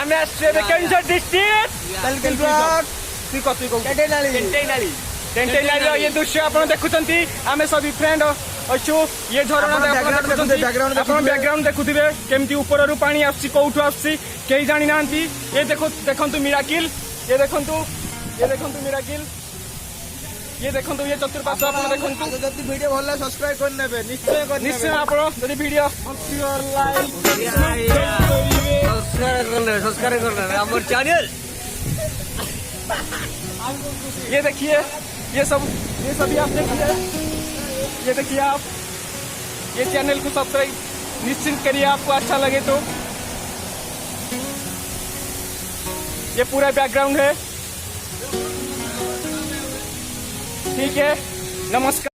आमे Keonjhar district तेलकुई block टेंटेनाली ये दृश्य आप देखुंत आम सब फ्रेंड अच्छु ये झरणा बैकग्राउंड देखुवे केमती ऊपर रू पानी आसी कौटू आसी कई जानी ना ये देखंतु मिराकिल ये देखंतु मिराकिल ये देखंतु ये चतुर्पार्श्व आप देखंतु जदि वीडियो भल सब्सक्राइब कर नेबे निश्चय आप जदि वीडियो सब्सक्राइब करना हमर चैनल ये देखिए ये सभी आप देखिए ये देखिए आप ये चैनल को सब्सक्राइब निश्चित करिए आपको अच्छा लगे तो ये पूरा बैकग्राउंड है ठीक है नमस्कार।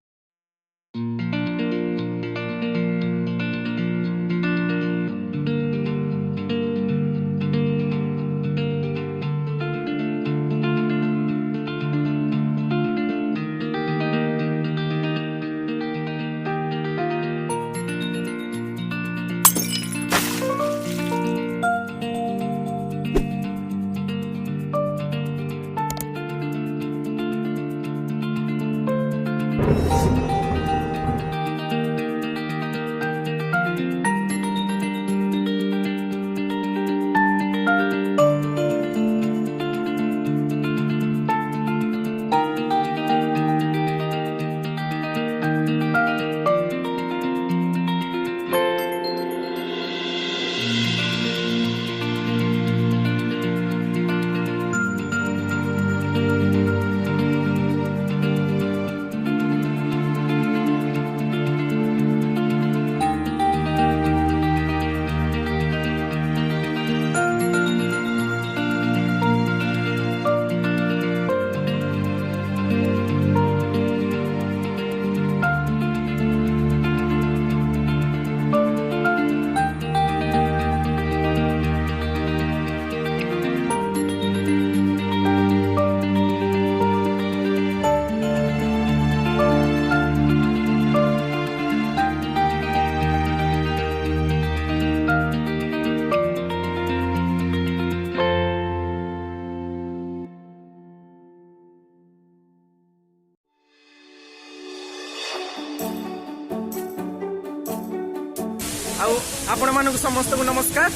आपण मानक समस्त को नमस्कार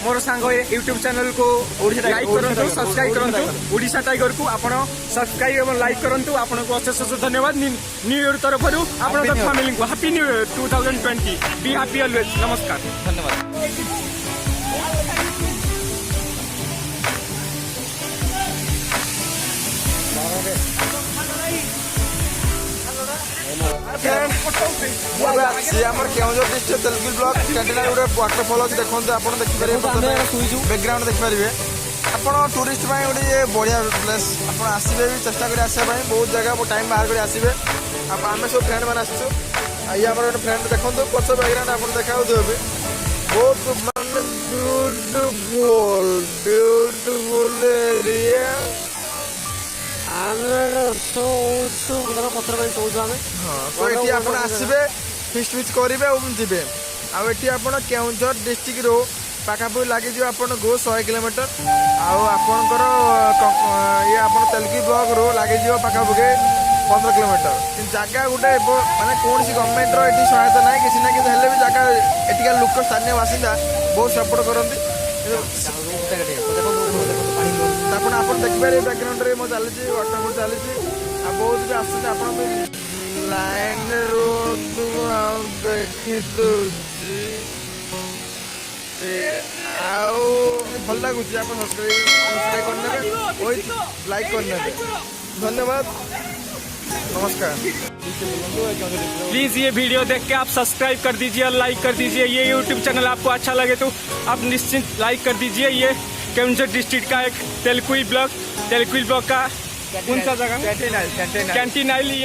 मोर सांग यूट्यूब चैनल को लाइक करंतु सब्सक्राइब करंतु ओडिशा टाइगर को आपण सब्सक्राइब एवं लाइक करंतु आपण को अशेष धन्यवाद न्यू ईयर तरफ आपण फैमिली को happy new year 2020 be happy always नमस्कार धन्यवाद। केओंझर डिस्ट्रिक्ट तेलकुई ब्लॉक टेंटेनाली वाटरफॉल अच्छे देखते आप देखिए बैकग्राउंड देखिपारे आप टूरिस्ट गोटे बढ़िया प्लेस आप आसवे भी चेष्टा कर आसपा बहुत जगह टाइम बाहर कर आसवे आम सब फ्रेंड मैंने आसचु ये आम गोटे फ्रेंड देखो पछ बैकग्राउंड आप देखा बहुत मानने ब्यूटीफुल एरिया आसवे फिस्ट फिस्ट करेंगे और जी आठी आप केओंझर डिस्ट्रिक्ट रो पाखापाखि लगे आप 100 किलोमीटर आपर ये आप तेलकुई ब्लॉक रो लगे पाखापाखि 15 किलोमीटर जगह गोटे माने कौन सी गवर्नमेंट रो ये सहायता ना किसी ना किसी भी जगह एटिका लोक स्थानीय बासिंदा बहुत सपोर्ट करती आप देखिए बैकग्राउंड में मैं चली वाटरफॉल चली बहुत भी आस लाइन देखी भल लगुच आप सब्सक्राइब करने लाइक करने धन्यवाद नमस्कार। प्लीज ये वीडियो देख के आप सब्सक्राइब कर दीजिए और लाइक कर दीजिए। ये यूट्यूब चैनल आपको अच्छा लगे तो आप निश्चित लाइक कर दीजिए। ये केओंझर डिस्ट्रिक्ट का एक तेलकुई ब्लॉक का कौन सा जगह टेंटेनाली।